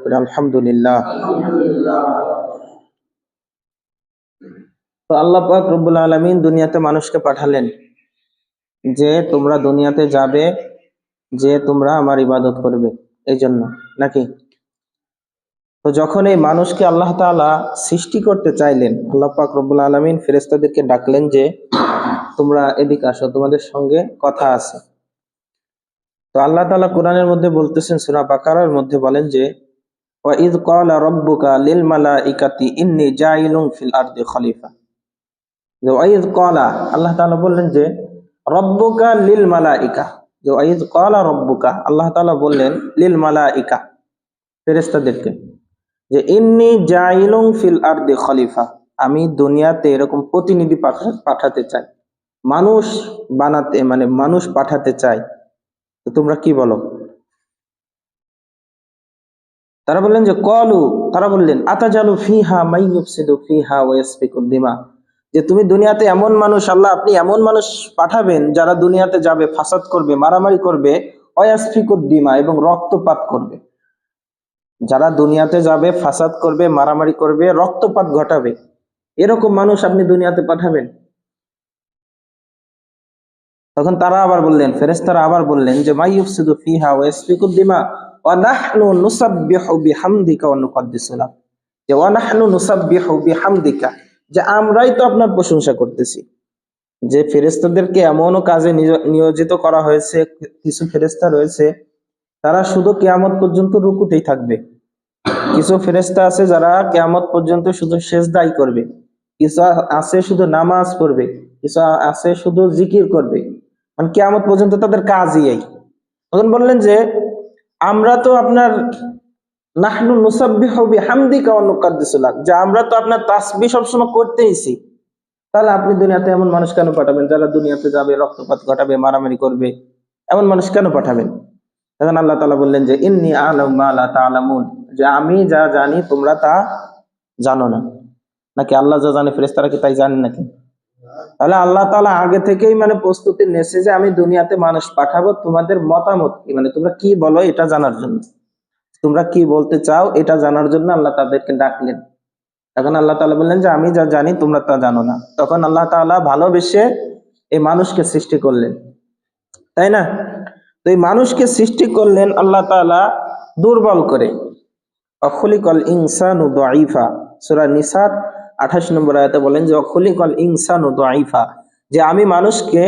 করি আলহামদুলিল্লাহ। তো আল্লাহ পাক রব্বুল আলামিন দুনিয়াতে মানুষকে পাঠালেন যে তোমরা দুনিয়াতে যাবে, যে তোমরা আমার ইবাদত করবে, এই জন্য নাকি? তো যখন এই মানুষকে আল্লাহ তাআলা সৃষ্টি করতে চাইলেন, আল্লাহ পাক রব্বুল আলামিন ফেরেশতাদেরকে ডাকলেন যে তোমরা এদিকে আসো, তোমাদের সঙ্গে কথা আছে। তো আল্লাহ তাআলা কোরআনের মধ্যে বলতেছেন, সূরা বাকারার মধ্যে বলেন যে ওয়া ইয ক্বালা রাব্বুকা লিল মালাইকাতি ইন্নী জাইলুন ফিল আরদি খলিফা। যে ওয়া ইয ক্বালা, আল্লাহ তাআলা বললেন যে রাব্বুকা লিল মালাইকা, যে ওয়া ইয ক্বালা রাব্বুকা, আল্লাহ তাআলা বললেন লিল মালাইকা, ফেরেশতাদেরকে, যে ইন্নী জাইলুন ফিল আরদি খলিফা, আমি দুনিয়াতে এরকম প্রতিনিধি পাঠাতে চাই, মানুষ বানাতে, মানে মানুষ পাঠাতে চাই। তো তোমরা কি বলো? তারা বললেন যে কলু, তারা বললেন আতাজালু ফিহা মান ইউফসিদু ফিহা ওয়া ইয়াসফিকুদ দিমা, যে তুমি দুনিয়াতে এমন মানুষ, আল্লাহ আপনি এমন মানুষ পাঠাবেন যারা দুনিয়াতে যাবে ফাসাদ করবে, মারামারি করবে, ওয়া ইয়াসফিকুদ দিমা, এবং রক্তপাত করবে। যারা দুনিয়াতে যাবে ফাসাদ করবে, মারামারি করবে, রক্তপাত ঘটাবে, এরকম মানুষ আপনি দুনিয়াতে পাঠাবেন? তখন তারা আবার বললেন, ফেরেশতারা আবার বললেন যে মান ইউফসিদু ফিহা ওয়া ইয়াসফিকুদ দিমা ওয়া নাহনু নুসাব্বিহু বিহামদিকা ওয়া নুকদ্দিসু লাক, যে ওয়া নাহনু নুসাব্বিহু বিহামদিকা, যে আমরাই তো আপনার প্রশংসা করতেছি। যে ফেরেশতাদেরকে এমনও কাজে নিয়োজিত করা হয়েছে, কিছু ফেরেশতা রয়েছে তারা শুধু কিয়ামত পর্যন্ত রুকুতেই থাকবে, কিছু ফেরেশতা আছে যারা কিয়ামত পর্যন্ত শুধু সিজদাই করবে, কিছু আছে শুধু নামাজ পড়বে, কিছু আছে শুধু জিকির করবে, মানে কিয়ামত পর্যন্ত তাদের কাজই এই। তখন বললেন যে আমরা তো আপনার নাহনু নুসাব্বিহু বিহামদিকা ওয়া নুকদ্দিসু লাক, যে আমরা তো আপনার তাসবিহ সবসময় করতেইছি, তাহলে আপনি দুনিয়াতে এমন মানুষ কেন পাঠাবেন যারা দুনিয়াতে যাবে রক্তপাত ঘটাবে, মারামারি করবে? এমন মানুষ কেন পাঠাবেন? তখন আল্লাহ তাআলা বললেন যে ইন্নী আ'লামু মা লা তা'লামুন, যে আমি যা জানি তোমরা তা জানো না। নাকি আল্লাহ যা জানে ফেরেশতারা কি তাই জানেন নাকি? তাহলে আল্লাহ তাআলা আগে থেকেই মানে প্রস্তুতি নিয়েছে যে আমি দুনিয়াতে মানুষ পাঠাবো তোমাদের মতামত কি, মানে তোমরা কি বলো এটা জানার জন্য, তোমরা কি বলতে চাও এটা জানার জন্য আল্লাহ তাদেরকে ডাকলেন। তখন আল্লাহ তাআলা বললেন যে আমি যা জানি তোমরা তা জানো না। তখন আল্লাহ তাআলা ভালোবেসে এই মানুষকে সৃষ্টি করলেন, তাই না? তো এই মানুষকে সৃষ্টি করলেন আল্লাহ তাআলা দুর্বল করে। অখলিকাল ইনসানু দাঈফা, সূরা নিসার 28 নম্বর আয়াতে বলেন যে অখলিকাল ইনসানু দাঈফা, যে আমি মানুষকে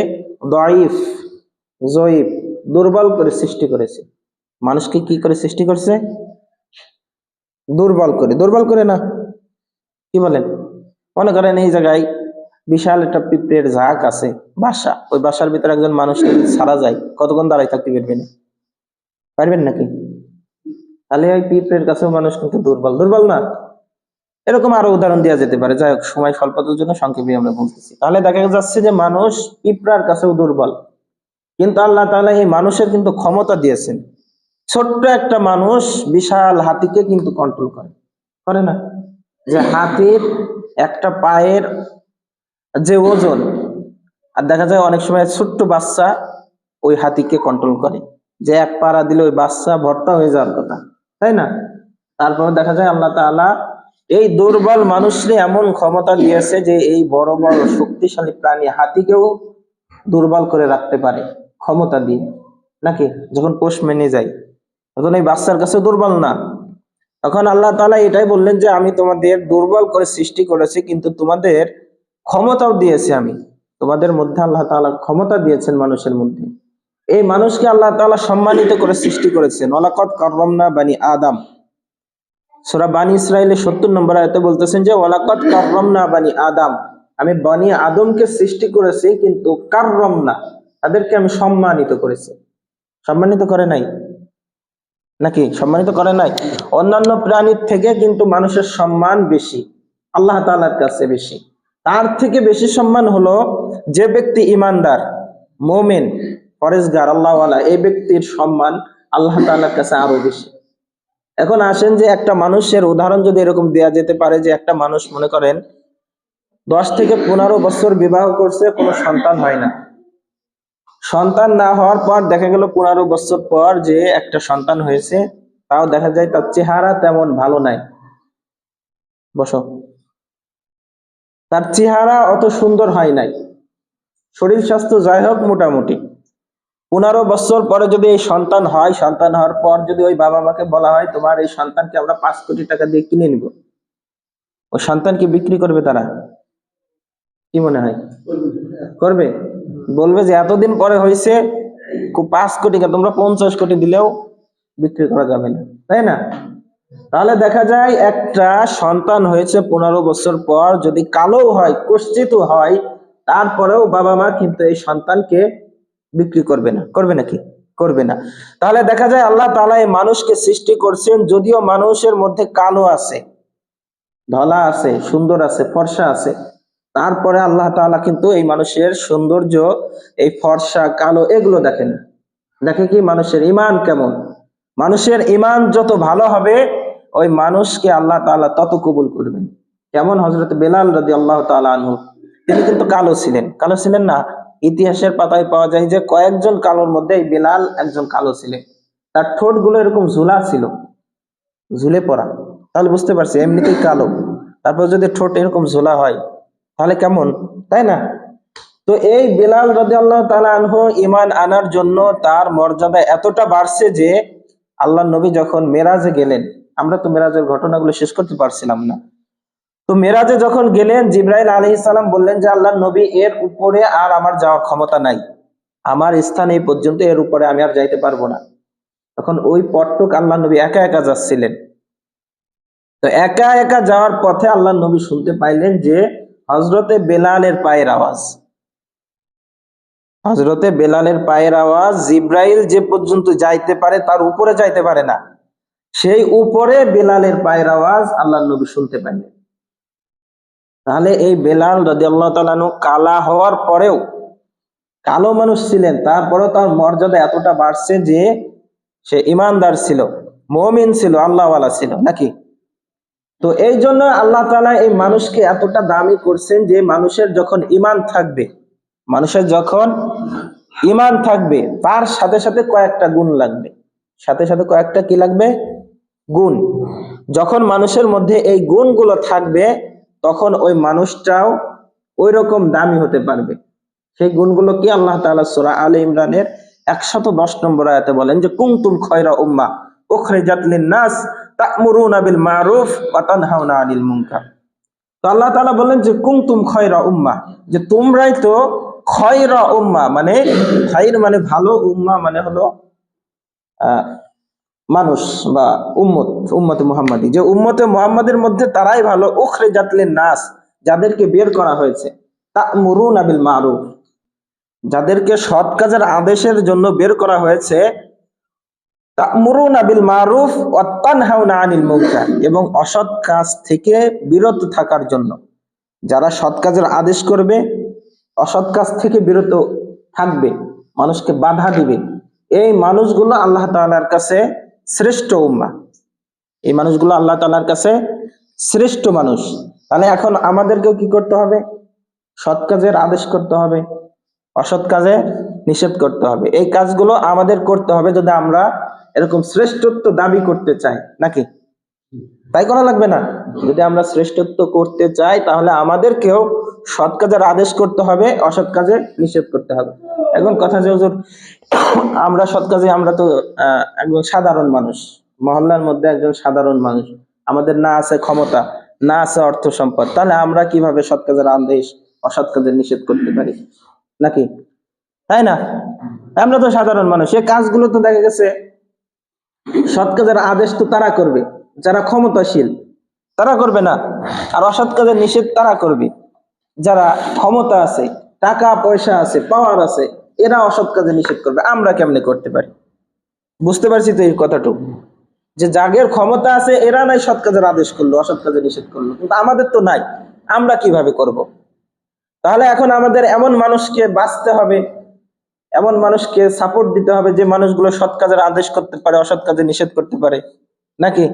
দাঈফ, জয়ীফ, দুর্বল করে সৃষ্টি করেছি। মানুষকে কি করে সৃষ্টি করছে? দুর্বল করে। দুর্বল করে না, কি বলেন? মনে করেন এই জায়গায় বিশাল একটা পিঁপড়ের ঝাঁক আছে, বাসা, ওই বাসার ভিতরে একজন মানুষ ছাড়া যায়, কতক্ষণ দাঁড়াই থাকতে পারবেন? পারবেন নাকি? তাহলে ওই পিঁপড়ের কাছেও মানুষ কিন্তু দুর্বল, দুর্বল না? এরকম আরো উদাহরণ দেওয়া যেতে পারে, যাই হোক সময় স্বল্পতার জন্য সংক্ষেপে আমরা বলতেছি। তাহলে দেখা যাচ্ছে যে মানুষ পিঁপড়ার কাছেও দুর্বল, কিন্তু আল্লাহ তাআলা এই মানুষের কিন্তু ক্ষমতা দিয়েছেন। ছোট্ট একটা মানুষ বিশাল হাতিকে কিন্তু কন্ট্রোল করে না? যে হাতির একটা পায়ের যে ওজন, আর দেখা যায় অনেক সময় ছোট্ট বাচ্চা ওই হাতিকে কন্ট্রোল করে, যে এক পাড়া দিলে ওই বাচ্চা ভর্তা হয়ে যাওয়ার কথা, তাই না? তারপরে দেখা যায় আল্লাহ তাআলা এই দুর্বল মানুষরে এমন ক্ষমতা দিয়েছে যে এই বড় বড় শক্তিশালী প্রাণী হাতিকেও দুর্বল করে রাখতে পারে ক্ষমতা দিয়ে, নাকি? যখন পোষ মেনে যায় তখন এই বাচ্চার কাছে দুর্বল না। তখন আল্লাহ তাআলা এটাই বললেন যে আমি তোমাদের দুর্বল করে সৃষ্টি করেছি, কিন্তু তোমাদের ক্ষমতাও দিয়েছি আমি, তোমাদের মধ্যে আল্লাহ তাআলা ক্ষমতা দিয়েছেন মানুষের মধ্যে। এই মানুষকে আল্লাহ তাআলা সম্মানিত করে সৃষ্টি করেছেন। ওয়ালাকাদ কাররামনা বানি আদম, সূরা বানি ইসরাঈলের 70 নম্বর আয়াতে বলতেছেন যে ওয়ালাকাদ কাররামনা বানি আদম, আমি বনি আদমকে সৃষ্টি করেছি, কিন্তু কাররামনা, তাদেরকে আমি সম্মানিত করেছি। সম্মানিত করে নাই নাকি? সম্মানিত করে নাই। অন্যান্য প্রাণীর থেকে কিন্তু মানুষের সম্মান বেশি, আল্লাহ তাআলার কাছে বেশি। তার থেকে বেশি সম্মান হলো যে ব্যক্তি ইমানদার, মুমিন, পরেজগার, আল্লাহওয়ালা, এই ব্যক্তির সম্মান আল্লাহ তাআলার কাছে আরো বেশি। এখন আসেন যে একটা মানুষের উদাহরণ যদি এরকম দেয়া যেতে পারে যে একটা মানুষ মনে করেন 10 থেকে 15 বছর বিবাহ করছে, কোনো সন্তান হয় না। সন্তান না হওয়ার পর দেখা গেল 15 বছর পর যে একটা সন্তান হয়েছে, তাও দেখা যায় তার চেহারা তেমন ভালো নাই। বসো। তার চেহারা অত সুন্দর হয় নাই, শরীর স্বাস্থ্য যাই হোক মোটামুটি। 15 বছর পরে যদি এই সন্তান হয়, সন্তান হওয়ার পর যদি ওই বাবা মাকে বলা হয় তোমার এই সন্তানকে আমরা 5 কোটি টাকা দিয়ে কিনে নিব, ওই সন্তানকে বিক্রি করবে তারা? কি মনে হয় করবে? বলবে যে এতদিন পরে হয়েছে, 5 কোটি কে তোমরা 50 কোটি দিলেও বিক্রি করা যাবে না, তাই না? তাহলে দেখা যায় একটা সন্তান হয়েছে 15 বছর পর, যদি কালো হয়, কুৎসিত হয়, তারপরেও বাবা মা কিন্তু এই সন্তানকে বিক্রি করবে না। করবে নাকি? করবে না। তাহলে দেখা যায় আল্লাহ তাআলা এই মানুষকে সৃষ্টি করছেন, যদিও মানুষের মধ্যে কালো আছে, ধলা আছে, সুন্দর আছে, ফর্সা আছে, তারপরে আল্লাহ তাআলা কিন্তু এই মানুষের সৌন্দর্য, এই ফর্সা কালো এগুলো দেখেন। দেখে কি মানুষের ঈমান কেমন। মানুষের ঈমান যত ভালো হবে, ওই মানুষকে আল্লাহ তাআলা তত কবুল করবেন। যেমন হযরত বেলাল রাদিয়াল্লাহু তাআলা আনহু, তিনি কিন্তু কালো ছিলেন। কালো ছিলেন না? ইতিহাসের পাতায় পাওয়া যায় যে কয়েকজন কালোর মধ্যে এই বেলাল একজন কালো ছিলেন। তার ঠোঁট গুলো এরকম ঝুলা ছিল, ঝুলে পড়া। তাহলে বুঝতে পারছি এমনিতেই কালো, তারপর যদি ঠোঁট এরকম ঝোলা হয় তাহলে কেমন, তাই না? তো এই বেলাল রাদিয়াল্লাহু তাআলা আনহু ঈমান আনার জন্য তার মর্যাদা এতটা বাড়ছে যে আল্লাহ নবী যখন মেরাজে গেলেন, আমরা তো মেরাজের ঘটনাগুলো শেষ করতে পারছিলাম না। তো মেরাজে যখন গেলেন, জিবরাইল আলাইহিস সালাম বললেন যে আল্লাহ নবী, এর উপরে আর আমার যাওয়ার ক্ষমতা নাই, আমার স্থান এই পর্যন্ত, এর উপরে আমি আর যাইতে পারবো না। তখন ওই পথটুক আল্লাহ নবী একা একা যাচ্ছিলেন। তো একা একা যাওয়ার পথে আল্লাহ নবী শুনতে পাইলেন যে হযরতে বেলালের পায়ের আওয়াজ। হযরতে বেলালের পায়ের আওয়াজ, জিবরাইল যে পর্যন্ত যাইতে পারে তার উপরে যাইতে পারে না, সেই উপরে বেলালের পায়ের আওয়াজ আল্লাহ নবী শুনতে পাইলেন। তাহলে এই বেলাল রাদিয়াল্লাহু তাআলা আনহু কালা হওয়ার পরেও, কালো মানুষ ছিলেন, তারপরেও তার মর্যাদা এতটা বাড়ছে যে সে ইমানদার ছিল, মুমিন ছিল, আল্লাহওয়ালা ছিল, নাকি? তো এই জন্য আল্লাহ তাআলা এই মানুষকে এতটা দামি করছেন যে মানুষের যখন ঈমান থাকবে, মানুষের যখন ঈমান থাকবে, তার সাথে সাথে কয়েকটা গুণ লাগবে। সাথে সাথে কয়েকটা কি লাগবে? গুণ। যখন মানুষের মধ্যে এই গুণগুলো থাকবে, তখন ওই মানুষটাও ওই রকম দামি হতে পারবে। সেই গুণগুলো কি? আল্লাহ তাআলা সূরা আলে ইমরানের 110 নম্বর আয়াতে বলেন যে কুনতুম খায়রা উম্মাহ উখরিজাত লিন-নাস তা'মুরুনা বিল মারুফ ওয়া তানহাউনা আনিল মুনকার। তো আল্লাহ তাআলা বলেন যে কুনতুম খায়রা উম্মাহ, যে তোমরাই তো খায়রা উম্মাহ, মানে খায়র মানে ভালো, উম্মাহ মানে হলো মানুষ বা উম্মত, উম্মতে মুহাম্মাদি, যে উম্মতে মুহাম্মাদের মধ্যে তারাই ভালো। উখরিজাত লিন-নাস, যাদেরকে বের করা হয়েছে, তা'মুরুনা বিল মারুফ, যাদেরকে সৎ কাজের আদেশের জন্য বের করা হয়েছে, তা'মুরুনা বিল মারুফ ওয়া তানহাউনা আনিল মুনকার, এবং অসৎ কাজ থেকে বিরত থাকার জন্য। যারা সৎ কাজের আদেশ করবে, অসৎ কাজ থেকে বিরত থাকবে, মানুষকে বাধা দিবে, এই মানুষগুলো আল্লাহ তাআলার কাছে শ্রেষ্ঠ উম্মাহ। এই মানুষগুলো আল্লাহ তাআলার কাছে শ্রেষ্ঠ মানুষ। তাহলে এখন আমাদেরকেও কি করতে হবে? সৎ কাজের আদেশ করতে হবে, অসৎ কাজে নিষেধ করতে হবে। এই কাজগুলো আমাদের করতে হবে যদি আমরা এরকম শ্রেষ্ঠত্ব দাবি করতে চাই, নাকি? তাই করা লাগবে না? যদি আমরা শ্রেষ্ঠত্ব করতে চাই, তাহলে আমাদেরকেও সৎ কাজের আদেশ করতে হবে, অসৎ কাজে নিষেধ করতে হবে। এখন কথা যে হুজুর, আমরা সৎ কাজে, আমরা তো একজন সাধারণ মানুষ, মহল্লার মধ্যে একজন সাধারণ মানুষ, আমাদের না আছে ক্ষমতা, না আছে অর্থ সম্পদ, তাহলে আমরা কিভাবে সৎ কাজের আদেশ অসৎ কাজের নিষেধ করতে পারি, নাকি? তাই না? আমরা তো সাধারণ মানুষ, এই কাজগুলো তো দেখা গেছে সৎ কাজের আদেশ তো তারা করবে যারা ক্ষমতাশীল, তারা করবে না। আর অসৎ কাজের নিষেধ তারা করবে যারা ক্ষমতা আছে, টাকা পয়সা আছে, পাওয়ার আছে, এরা অসৎ কাজে নিষেধ করবে। আমরা কেমনে করতে পারি? বুঝতে পারছি তো এই কথাটুকু, যে যাদের ক্ষমতা আছে এরা নাই সৎ কাজের আদেশ করলো, অসৎ কাজে নিষেধ করলো, কিন্তু আমাদের তো নাই, আমরা কিভাবে করব? তাহলে এখন আমাদের এমন মানুষকে বাঁচতে হবে, এমন মানুষকে সাপোর্ট দিতে হবে যে মানুষগুলো সৎ কাজের আদেশ করতে পারে, অসৎ কাজে নিষেধ করতে পারে, নাকি?